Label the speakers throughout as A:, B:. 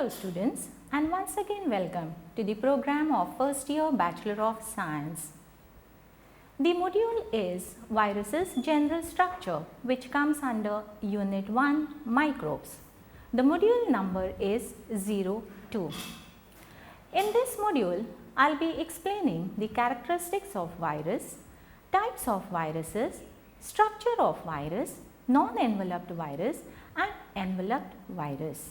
A: Hello students, and once again welcome to the program of first year Bachelor of Science. The module is Viruses General Structure, which comes under Unit 1 Microbes. The module number is 02. In this module, I will be explaining the characteristics of virus, types of viruses, structure of virus, non-enveloped virus and enveloped virus.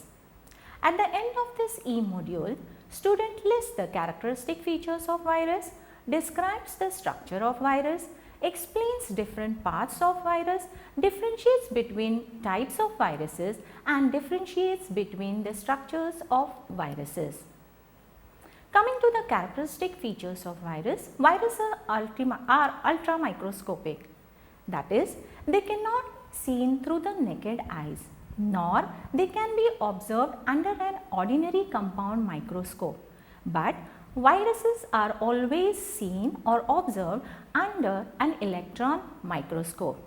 A: At the end of this e-module, student lists the characteristic features of virus, describes the structure of virus, explains different parts of virus, differentiates between types of viruses and differentiates between the structures of viruses. Coming to the characteristic features of virus, viruses are ultra microscopic. That is, they cannot seen through the naked eyes, nor they can be observed under an ordinary compound microscope. But viruses are always seen or observed under an electron microscope.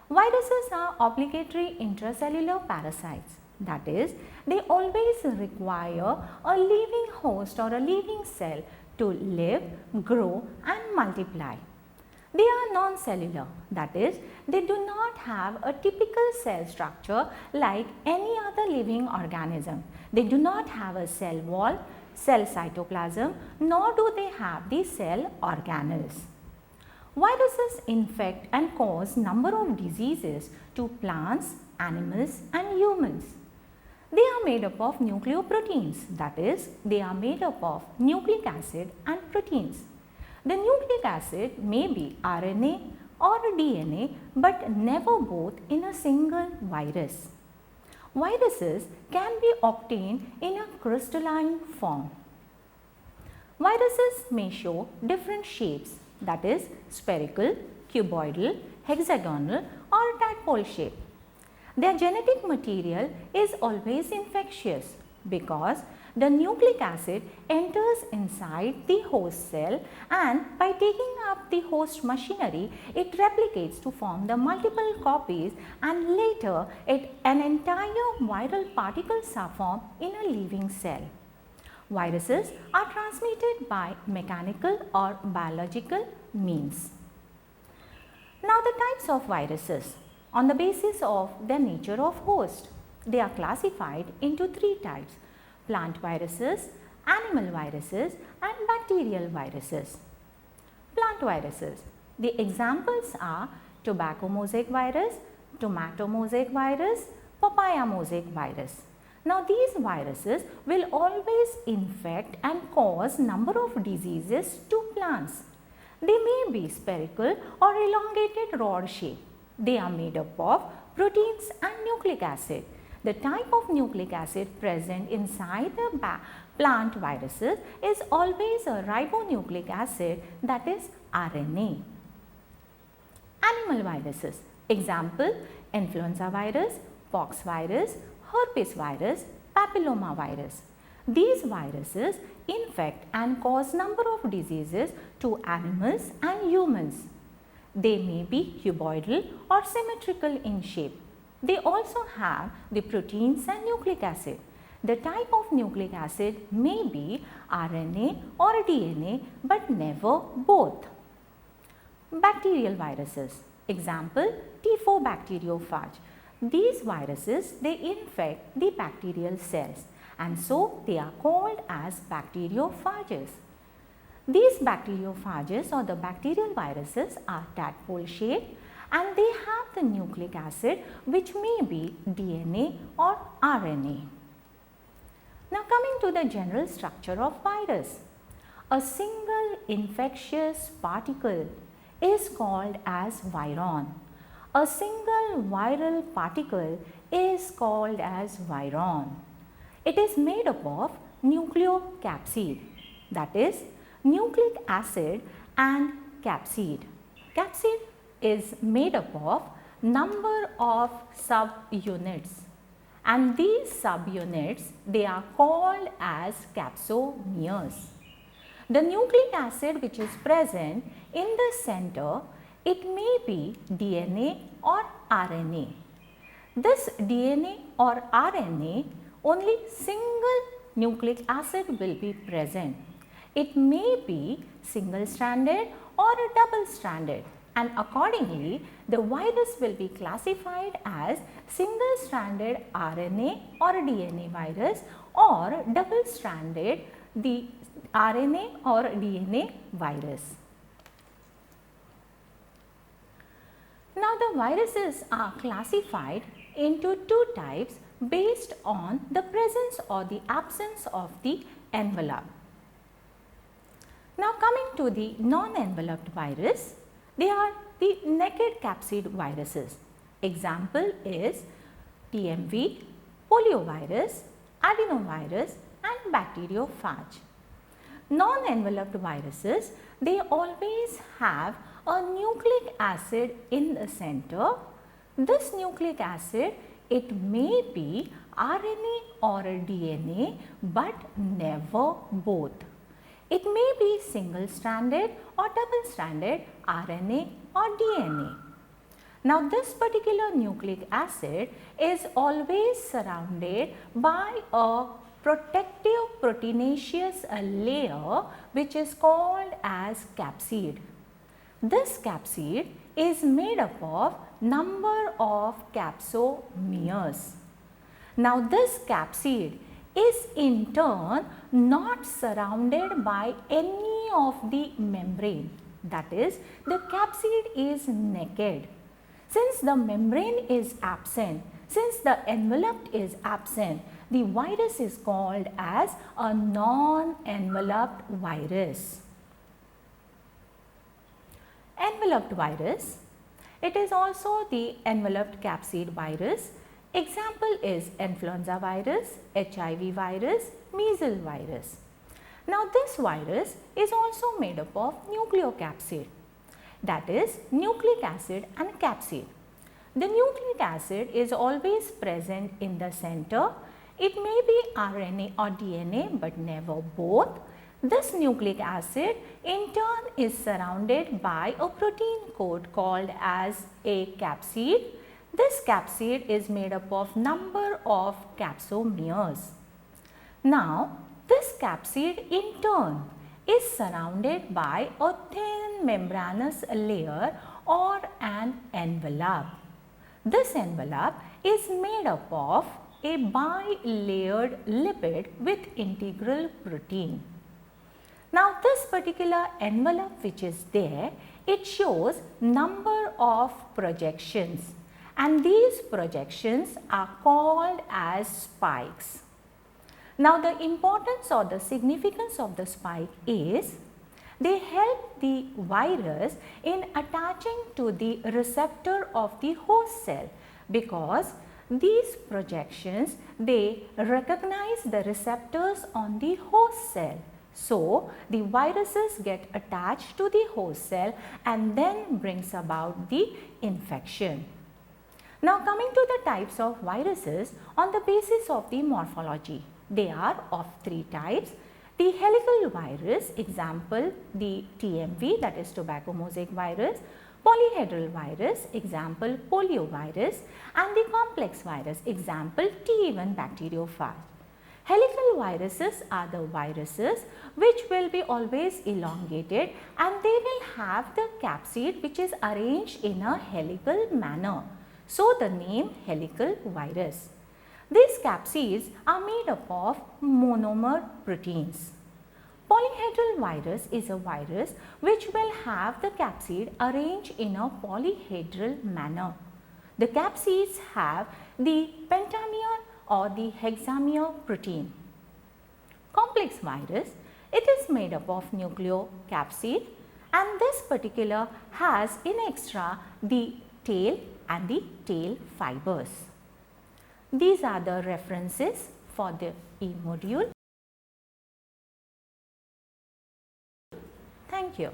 A: Viruses are obligatory intracellular parasites. That is, they always require a living host or a living cell to live, grow and multiply. They are non-cellular, that is, they do not have a typical cell structure like any other living organism. They do not have a cell wall, cell cytoplasm, nor do they have the cell organelles. Viruses infect and cause number of diseases to plants, animals and humans. They are made up of nucleoproteins, that is, they are made up of nucleic acid and proteins. The nucleic acid may be RNA or DNA, but never both in a single virus. Viruses can be obtained in a crystalline form. Viruses may show different shapes, that is spherical, cuboidal, hexagonal or tadpole shape. Their genetic material is always infectious because the nucleic acid enters inside the host cell and by taking up the host machinery, it replicates to form the multiple copies and later an entire viral particles are formed in a living cell. Viruses are transmitted by mechanical or biological means. Now the types of viruses on the basis of their nature of host. They are classified into three types: plant viruses, animal viruses and bacterial viruses. Plant viruses. The examples are tobacco mosaic virus, tomato mosaic virus, papaya mosaic virus. Now these viruses will always infect and cause number of diseases to plants. They may be spherical or elongated rod shape. They are made up of proteins and nucleic acid. The type of nucleic acid present inside the plant viruses is always a ribonucleic acid, that is RNA. Animal viruses. Example: influenza virus, pox virus, herpes virus, papilloma virus. These viruses infect and cause number of diseases to animals and humans. They may be cuboidal or symmetrical in shape. They also have the proteins and nucleic acid. The type of nucleic acid may be RNA or DNA, but never both. Bacterial viruses. Example: T4 bacteriophage. These viruses, they infect the bacterial cells and so they are called as bacteriophages. These bacteriophages or the bacterial viruses are tadpole shaped and they have the nucleic acid which may be DNA or RNA. Now coming to the general structure of virus. A single infectious particle is called as viron. A single viral particle is called as viron. It is made up of nucleocapsid, that is nucleic acid and capsid. Capsid is made up of number of subunits and these subunits, they are called as capsomeres. The nucleic acid which is present in the center, it may be DNA or RNA. This DNA or RNA only single nucleic acid will be present. It may be single-stranded or double-stranded, and accordingly the virus will be classified as single-stranded RNA or DNA virus or double-stranded the RNA or DNA virus. Now the viruses are classified into two types based on the presence or the absence of the envelope. Now coming to the non-enveloped virus, they are the naked capsid viruses. Example is TMV, poliovirus, adenovirus and bacteriophage. Non-enveloped viruses, they always have a nucleic acid in the center. This nucleic acid, it may be RNA or DNA but never both. It may be single-stranded or double-stranded RNA or DNA. Now this particular nucleic acid is always surrounded by a protective proteinaceous layer which is called as capsid. This capsid is made up of number of capsomeres. Now this capsid is in turn not surrounded by any of the membrane, that is the capsid is naked. Since the membrane is absent, since the envelope is absent, the virus is called as a non-enveloped virus. Enveloped virus, it is also the enveloped capsid virus. Example is influenza virus, HIV virus, measles virus. Now this virus is also made up of nucleocapsid, that is nucleic acid and capsid. The nucleic acid is always present in the center. It may be RNA or DNA but never both. This nucleic acid in turn is surrounded by a protein coat called as a capsid. This capsid is made up of number of capsomeres. Now this capsid in turn is surrounded by a thin membranous layer or an envelope. This envelope is made up of a bilayered lipid with integral protein. Now this particular envelope which is there, it shows number of projections, and these projections are called as spikes. Now the importance or the significance of the spike is they help the virus in attaching to the receptor of the host cell, because these projections, they recognize the receptors on the host cell. So the viruses get attached to the host cell and then brings about the infection. Now coming to the types of viruses on the basis of the morphology, they are of three types. The helical virus, example the TMV, that is tobacco mosaic virus, polyhedral virus, example poliovirus, and the complex virus, example T1 bacteriophage. Helical viruses are the viruses which will be always elongated and they will have the capsid which is arranged in a helical manner. So the name helical virus. These capsids are made up of monomer proteins. Polyhedral virus is a virus which will have the capsid arranged in a polyhedral manner. The capsids have the pentamer or the hexamer protein. Complex virus, it is made up of nucleocapsid, and this particular has in extra the tail and the tail fibers. These are the references for the E-module. Thank you.